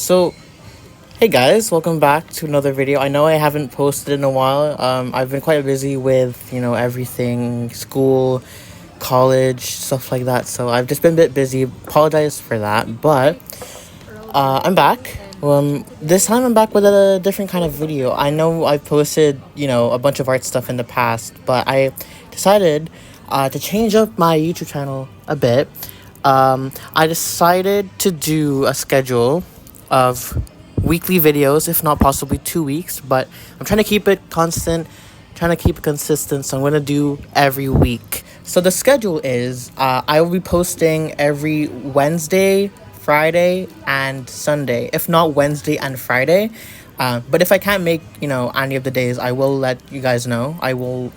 So, hey guys, welcome back to another video. I know I haven't posted in a while. I've been quite busy with, everything, school, college, stuff like that. So I've just been a bit busy. Apologize for that, but I'm back. This time I'm back with a different kind of video. I know I've posted, a bunch of art stuff in the past, but I decided to change up my YouTube channel a bit. I decided to do a schedule of weekly videos, if not possibly 2 weeks, but I'm trying to keep it constant, trying to keep it consistent, so I'm going to do every week. So the schedule is, I will be posting every Wednesday, Friday, and Sunday, if not Wednesday and Friday. But if I can't make, any of the days, I will let you guys know. I will,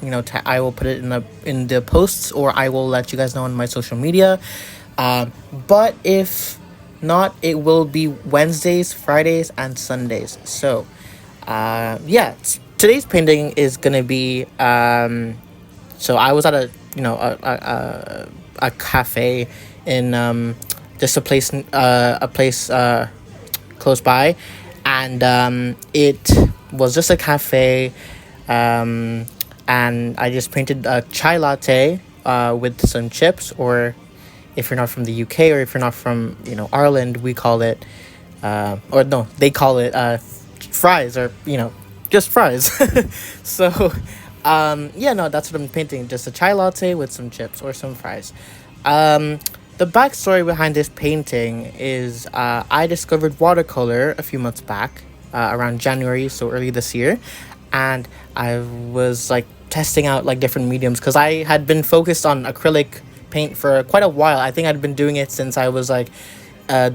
I will put it in the posts, or I will let you guys know on my social media. But if not, it will be Wednesdays, Fridays, and Sundays. So, today's painting is gonna be. So I was at a cafe in just a place close by, and it was just a cafe, and I just painted a chai latte with some chips, or if you're not from the UK, or if you're not from, Ireland, we call it, or no, they call it fries, or, just fries. So, that's what I'm painting, just a chai latte with some chips or some fries. The backstory behind this painting is I discovered watercolor a few months back, around January, so early this year, and I was, testing out, different mediums, because I had been focused on acrylic paint for quite a while. I think I'd been doing it since I was the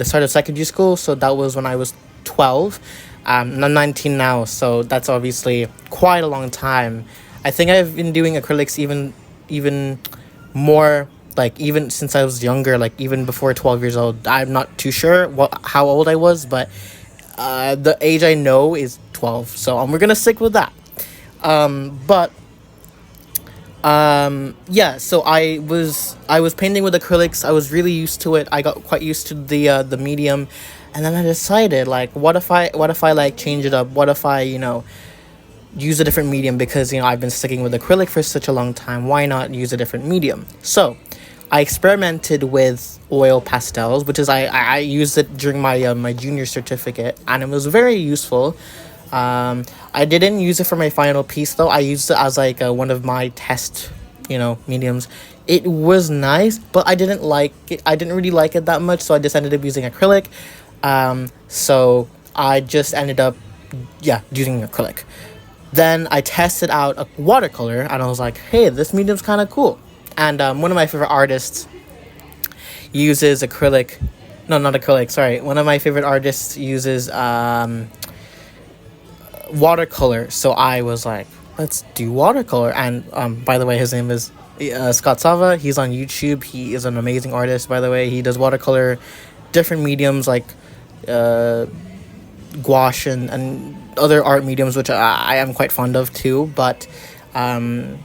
start of secondary school, so that was when I was 12. I'm 19 now, so that's obviously quite a long time. I think I've been doing acrylics even more, even since I was younger, even before 12 years old. I'm not too sure how old I was, but the age I know is 12, so we're gonna stick with that. So I was painting with acrylics. I was really used to it. I got quite used to the medium, and then I decided, what if I change it up? What if I use a different medium? Because I've been sticking with acrylic for such a long time. Why not use a different medium? So I experimented with oil pastels, which is I used it during my my junior certificate, and it was very useful. I didn't use it for my final piece, though. I used it as one of my test, mediums. It was nice, but I didn't really like it that much, so I just ended up using acrylic. So I just ended up, using acrylic. Then I tested out a watercolor, and I was like, hey, this medium's kind of cool. And one of my favorite artists uses acrylic. No, not acrylic, sorry. One of my favorite artists uses watercolor, so I was like, let's do watercolor. And by the way, his name is Scott Sava. He's on YouTube. He is an amazing artist, by the way. He does watercolor, different mediums like gouache and other art mediums, which I am quite fond of too. But sorry,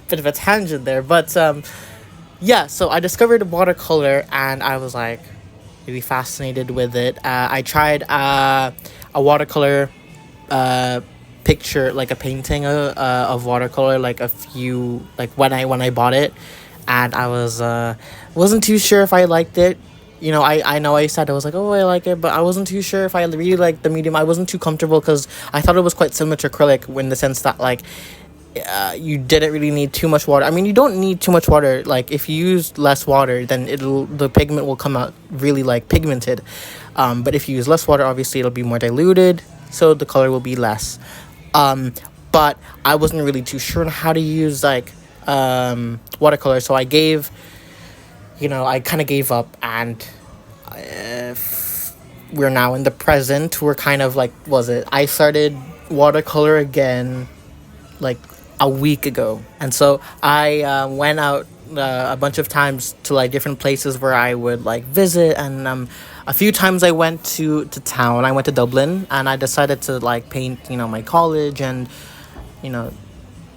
bit of a tangent there, but so I discovered watercolor, and I was like really fascinated with it. I tried a watercolor picture, a painting of watercolor, a few, when I bought it, and I wasn't too sure if I liked it. I know I said, I was like, oh, I like it, but I wasn't too sure if I really liked the medium. I wasn't too comfortable, because I thought it was quite similar to acrylic, in the sense that you didn't really need too much water. I mean, you don't need too much water. If you use less water, then the pigment will come out really pigmented. But if you use less water, obviously it'll be more diluted, so the color will be less. But I wasn't really too sure on how to use watercolor, so I kind of gave up, and we're now in the present. We're kind of I started watercolor again a week ago, and so I went out a bunch of times to different places where I would visit, and a few times I went to town. I went to Dublin, and I decided to paint my college, and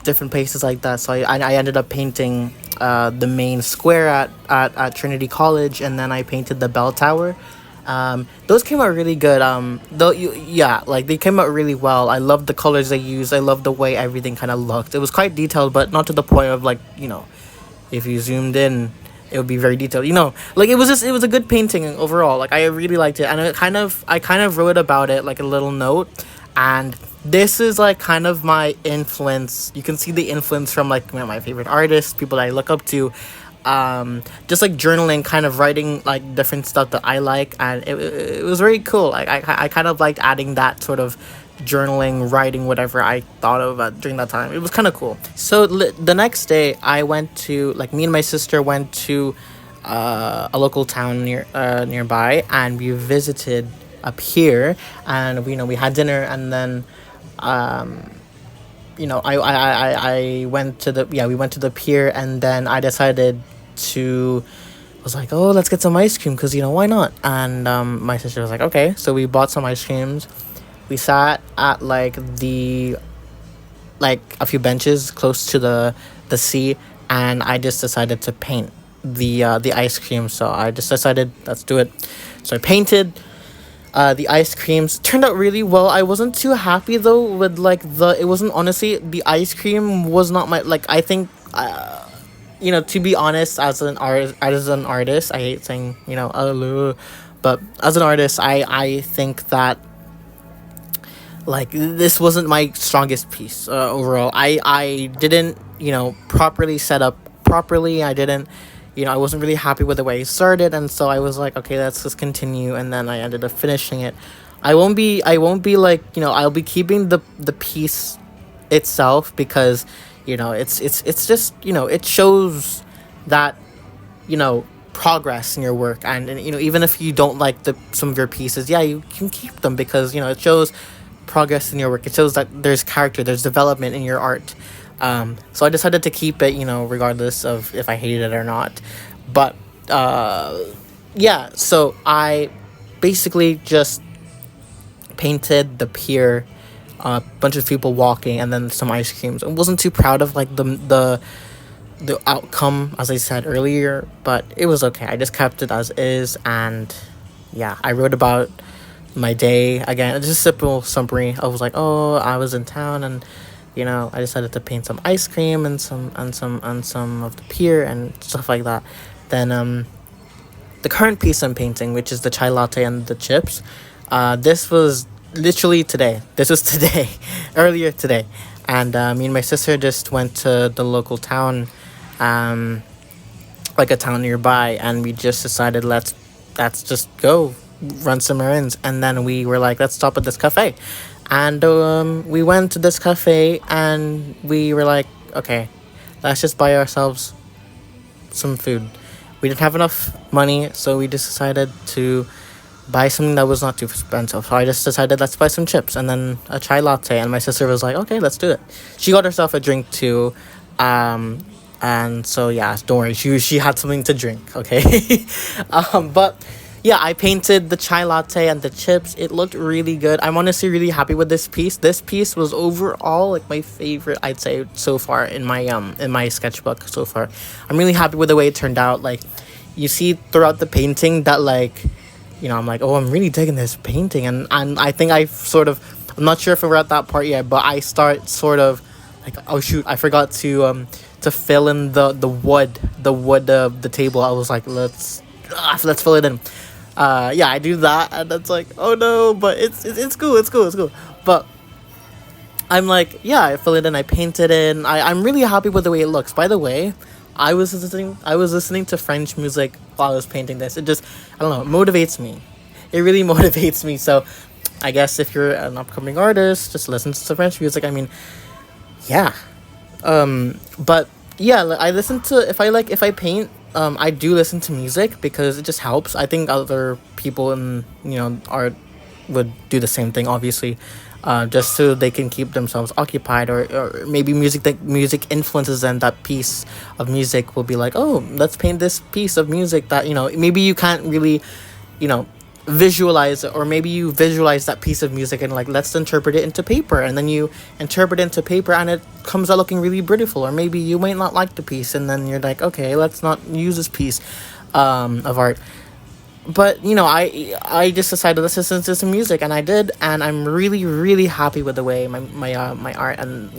different places like that. So I ended up painting the main square at Trinity College, and then I painted the bell tower. Those came out really good. Though yeah, like they came out really well. I loved the colors they used. I loved the way everything kind of looked. It was quite detailed, but not to the point of like, if you zoomed in, it would be very detailed. Like it was a good painting overall. Like I really liked it, and I kind of wrote about it like a little note, and this is like kind of my influence. You can see the influence from like my favorite artists, people that I look up to. Just like journaling, kind of writing like different stuff that I like, and it was very cool. Like I kind of liked adding that sort of journaling, writing, whatever I thought of during that time. It was kind of cool. So the next day, I went to, like, me and my sister went to a local town nearby, and we visited up here, and we had dinner, and then I went to we went to the pier, and then I decided to was like, oh, let's get some ice cream, because why not? And my sister was like, okay. So we bought some ice creams. We sat at like a few benches close to the sea, and I just decided to paint the ice cream. So I just decided, let's do it. So I painted the ice creams. Turned out really well. I wasn't too happy though with like it wasn't, honestly, the ice cream was not my, like, I think to be honest, as an artist, I hate saying but as an artist, I think that like this wasn't my strongest piece overall. I didn't properly set up properly. I didn't I wasn't really happy with the way I started, and so I was like, okay, let's just continue, and then I ended up finishing it. I won't be like, I'll be keeping the piece itself, because it's just it shows that progress in your work, and even if you don't like some of your pieces, yeah, you can keep them, because it shows progress in your work. It shows that there's character, there's development in your art. So I decided to keep it, regardless of if I hated it or not. But yeah, so I basically just painted the pier, a bunch of people walking, and then some ice creams. I wasn't too proud of like the outcome, as I said earlier, but it was okay. I just kept it as is, and yeah, I wrote about my day again. Just a simple summary. I was like, oh, I was in town, and I decided to paint some ice cream and some of the pier and stuff like that. Then the current piece I'm painting, which is the chai latte and the chips, this was literally today. This was today, earlier today, and me and my sister just went to the local town, like a town nearby, and we just decided let's just go run some errands, and then we were like, let's stop at this cafe. And we went to this cafe, and we were like, okay, let's just buy ourselves some food. We didn't have enough money, so we just decided to buy something that was not too expensive. So I just decided, let's buy some chips and then a chai latte. And my sister was like, okay, let's do it. She got herself a drink too. And so yeah, don't worry, she had something to drink, okay? But yeah, I painted the chai latte and the chips. It looked really good. I'm honestly really happy with this piece. This piece was overall like my favorite, I'd say, so far in my sketchbook so far. I'm really happy with the way it turned out. Like, you see throughout the painting that, like, I'm like, oh, I'm really digging this painting, and I think I'm not sure if we're at that part yet, but I start sort of like, oh shoot, I forgot to fill in the wood of the table. I was like, let's fill it in. Yeah, I do that, and it's like, oh no, but it's cool. But I'm like, yeah, I fill it in, I paint it in. I'm really happy with the way it looks. By the way, I was listening to French music while I was painting this. It just, I don't know, it motivates me. It really motivates me. So I guess if you're an upcoming artist, just listen to some French music. I mean, yeah. But yeah, I listen to, if I paint, I do listen to music because it just helps. I think other people in art would do the same thing, obviously, just so they can keep themselves occupied, or maybe music influences them. That piece of music will be like, oh, let's paint this piece of music that maybe you can't really visualize it, or maybe you visualize that piece of music and like, let's interpret it into paper, and then you interpret it into paper and it comes out looking really beautiful. Or maybe you might not like the piece and then you're like, okay, let's not use this piece of art. But I just decided, let's listen to some music, and I did, and I'm really, really happy with the way my art, and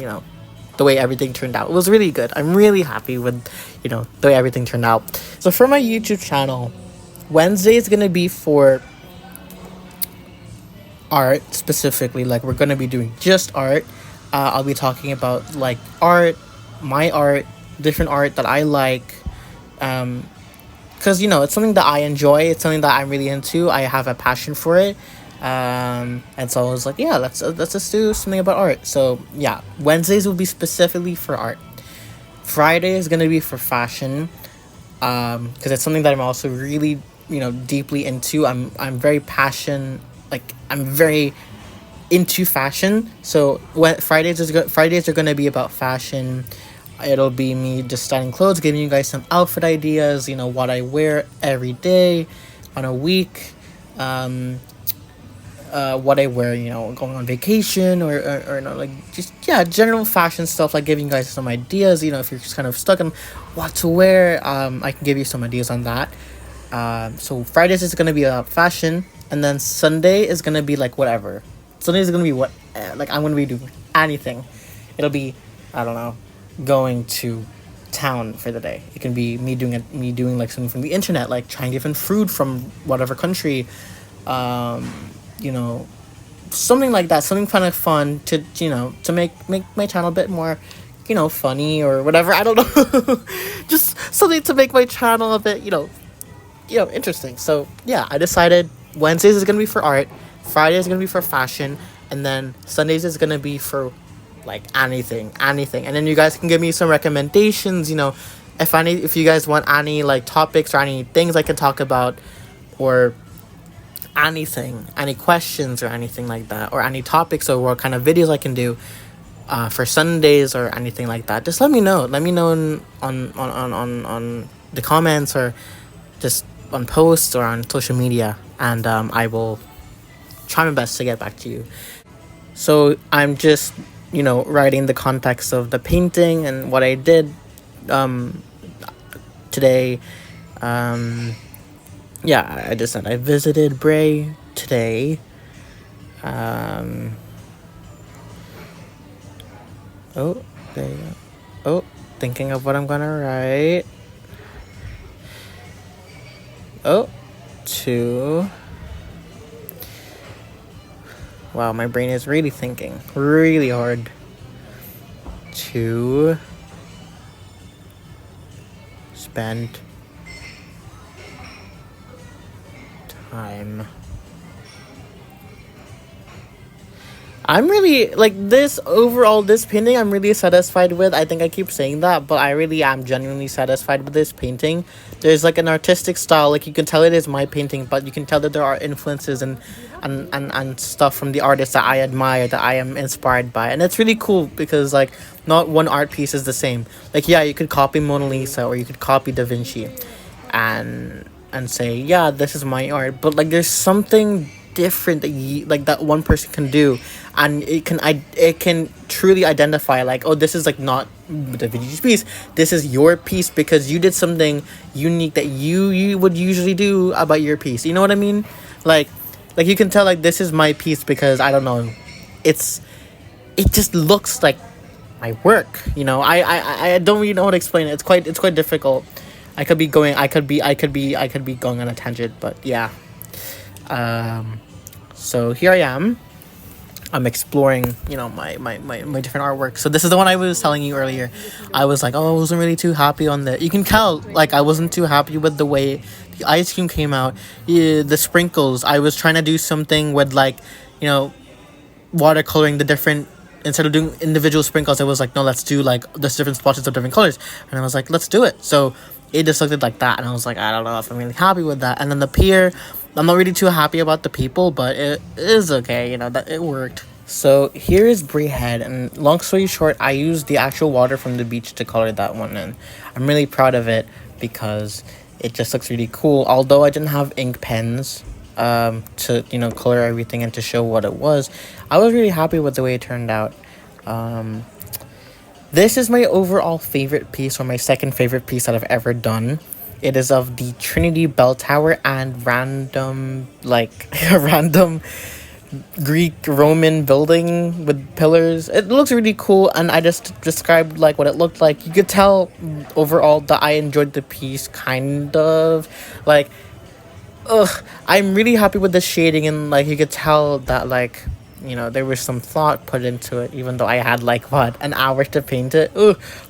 the way everything turned out. It was really good. I'm really happy with the way everything turned out. So for my YouTube channel, Wednesday is gonna be for art specifically. Like, we're gonna be doing just art. I'll be talking about like art, my art, different art that I like, because it's something that I enjoy. It's something that I'm really into. I have a passion for it, and so I was like, yeah, let's just do something about art. So yeah, Wednesdays will be specifically for art. Friday is gonna be for fashion, because it's something that I'm also really deeply into. I'm very passionate. Like, I'm very into fashion. So when Fridays are gonna be about fashion. It'll be me just styling clothes, giving you guys some outfit ideas, what I wear every day on a week, what I wear, going on vacation, or like, just, yeah, general fashion stuff, like giving you guys some ideas, if you're just kind of stuck on what to wear, I can give you some ideas on that. So Fridays is going to be about fashion, and then Sunday is going to be like whatever. Sunday is going to be like, I'm going to be doing anything. It'll be, I don't know, going to town for the day. It can be me doing like something from the internet, like trying different food from whatever country, something like that, something kind of fun to make my channel a bit more funny or whatever. I don't know. Just something to make my channel a bit interesting. So yeah, I decided Wednesdays is gonna be for art, Friday is gonna be for fashion, and then Sundays is gonna be for like anything. And then you guys can give me some recommendations, if you guys want any like topics or any things I can talk about, or anything, any questions or anything like that, or any topics, or what kind of videos I can do for Sundays or anything like that. Just let me know on the comments, or just on posts or on social media, and I will try my best to get back to you. So I'm just writing the context of the painting and what I did today. Yeah, I just said I visited Bray today. Oh, there you go. Oh, thinking of what I'm gonna write. Oh, two. Wow, my brain is really thinking really hard. To spend time. I'm really like this painting. I'm really satisfied with. I think I keep saying that, but I really am genuinely satisfied with this painting. There's like an artistic style, like you can tell it is my painting, but you can tell that there are influences and stuff from the artists that I admire, that I am inspired by. And it's really cool because like not one art piece is the same. Like, yeah, you could copy Mona Lisa or you could copy Da Vinci and say, yeah, this is my art, but like there's something different that that one person can do, and it can truly identify, like, oh, this is like not Da Vinci's piece, this is your piece because you did something unique that you would usually do about your piece. You know what I mean? Like you can tell, like, this is my piece because I don't know, it just looks like my work. I don't really know how to explain it. It's quite difficult. I could be going on a tangent, but yeah. So here I am. I'm exploring, my different artwork. So this is the one I was telling you earlier. I was like, oh, I wasn't really too happy on the. You can tell, like, I wasn't too happy with the way the ice cream came out. Yeah, the sprinkles. I was trying to do something with, like, watercoloring the different. Instead of doing individual sprinkles, I was like, no, let's do like there's different splotches of different colors, and I was like, let's do it. So it just looked like that, and I was like, I don't know if I'm really happy with that. And then the pier, I'm not really too happy about the people, but it is okay, that it worked. So here is Bray Head, and long story short, I used the actual water from the beach to color that one in. I'm really proud of it because it just looks really cool. Although I didn't have ink pens, to, you know, color everything and to show what it was. I was really happy with the way it turned out. This is my overall favorite piece, or my second favorite piece that I've ever done. It is of the Trinity Bell Tower and random, like, random Greek Roman building with pillars. It looks really cool, and I just described like what it looked like. You could tell overall that I enjoyed the piece, kind of. Like, I'm really happy with the shading, and like you could tell that, like, you know, there was some thought put into it, even though I had like what, an hour to paint it.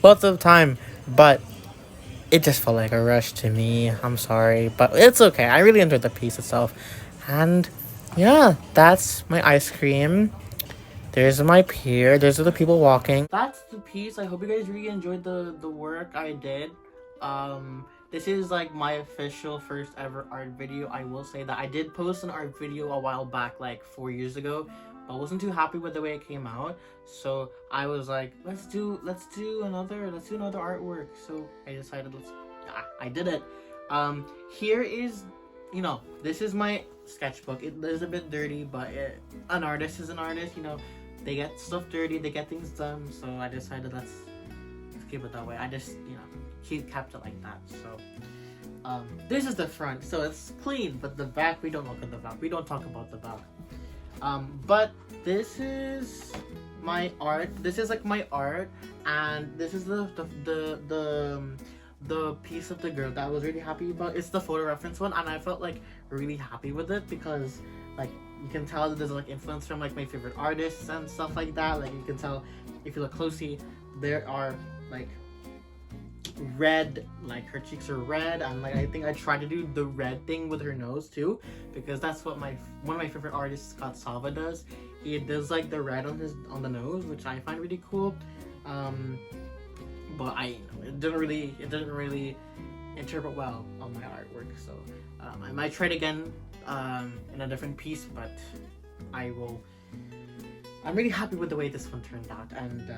Lots of time. But it just felt like a rush to me. I'm sorry, but it's okay. I really enjoyed the piece itself. And yeah, that's my ice cream. There's my pier. There's the people walking. That's the piece. I hope you guys really enjoyed the work I did. This is like my official first ever art video. I will say that I did post an art video a while back, like 4 years ago, but I wasn't too happy with the way it came out. So I was like, let's do another artwork. So I decided I did it. Here is, you know, this is my sketchbook. It is a bit dirty, but an artist is an artist, you know. They get stuff dirty, they get things done, so I decided let's keep it that way. I just, you know, kept it like that. So this is the front, so it's clean, but the back, we don't look at the back. We don't talk about the back. But this is my art. This is like my art, and this is the piece of the girl that I was really happy about. It's the photo reference one, and I felt like really happy with it because, like, you can tell that there's like influence from like my favorite artists and stuff like that. Like, you can tell if you look closely, there are like red, like her cheeks are red, and like I think I tried to do the red thing with her nose too, because that's what one of my favorite artists, Scott Salva, does. He does like the red on the nose, which I find really cool. But it didn't really interpret well on my artwork, so I might try it again in a different piece, but I'm really happy with the way this one turned out. And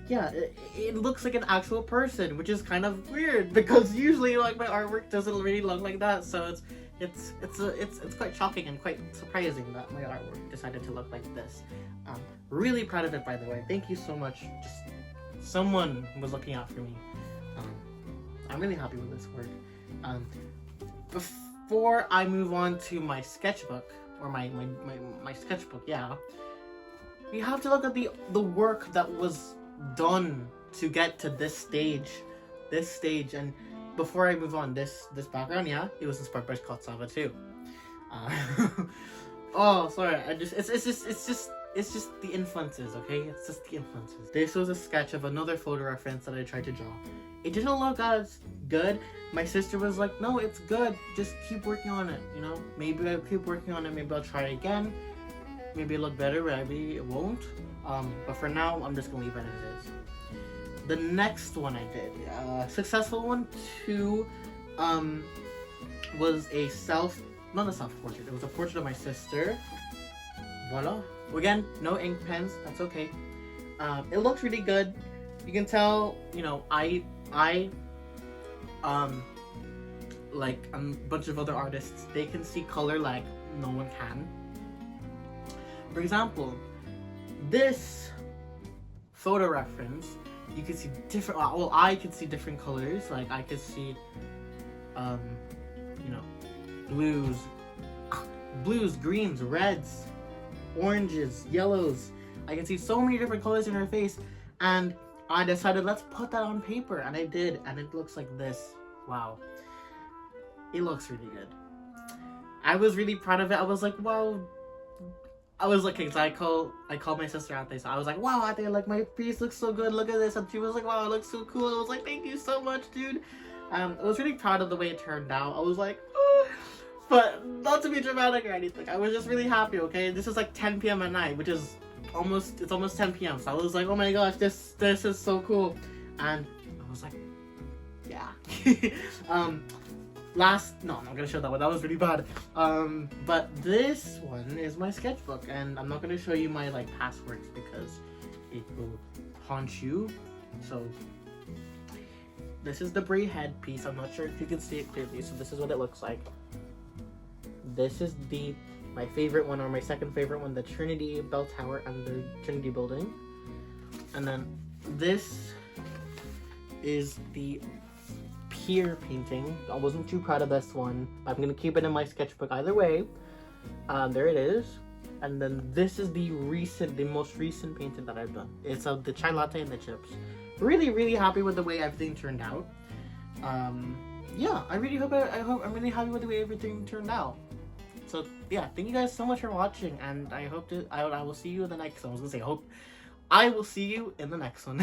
yeah, it looks like an actual person, which is kind of weird because usually like my artwork doesn't really look like that. So it's quite shocking and quite surprising that my artwork decided to look like this. Really proud of it, by the way. Thank you so much. Just someone was looking out for me. I'm really happy with this work. Before I move on to my sketchbook, or my sketchbook, yeah, we have to look at the work that was done to get to this stage. And before I move on, this background, yeah, it was inspired by Scott Salva too. Oh, sorry, it's just the influences, okay? It's just the influences. This was a sketch of another photo reference that I tried to draw. It didn't look as good. My sister was like, no, it's good. Just keep working on it, you know? Maybe I'll keep working on it. Maybe I'll try it again. Maybe it'll look better, maybe it won't. But for now, I'm just gonna leave it as it is. The next one I did, successful one too, was not a self-portrait. It was a portrait of my sister. Voila. Again, no ink pens. That's okay. It looks really good. You can tell, you know, I like a bunch of other artists, they can see color like no one can. For example, this photo reference, you can see different, well, I could see different colors. Like I could see, you know, blues, greens, reds, oranges, yellows. I can see so many different colors in her face, and I decided let's put that on paper, and I did, and it looks like this. Wow, it looks really good. I was really proud of it. I was like, wow. I was looking, so I called my sister out there. So I was like, wow, out there, like my piece looks so good. Look at this, and she was like, wow, it looks so cool. I was like, thank you so much, dude. I was really proud of the way it turned out. I was like, oh. But not to be dramatic or anything. I was just really happy. Okay, this is like 10 p.m. at night, which is almost 10 p.m. So I was like, oh my gosh, this is so cool, and I was like, yeah. No, I'm not gonna show that one. That was really bad. But this one is my sketchbook, and I'm not gonna show you my like past works because it will haunt you. So this is the braid head piece. I'm not sure if you can see it clearly. So this is what it looks like. This is my favorite one, or my second favorite one, the Trinity Bell Tower and the Trinity Building. And then this is the pier painting. I wasn't too proud of this one. I'm gonna keep it in my sketchbook either way. There it is. And then this is the most recent painting that I've done. It's of the chai latte and the chips. Really happy with the way everything turned out. Yeah, I'm really happy with the way everything turned out. So yeah, thank you guys so much for watching, and I will see you in the next one. I was gonna say I will see you in the next one.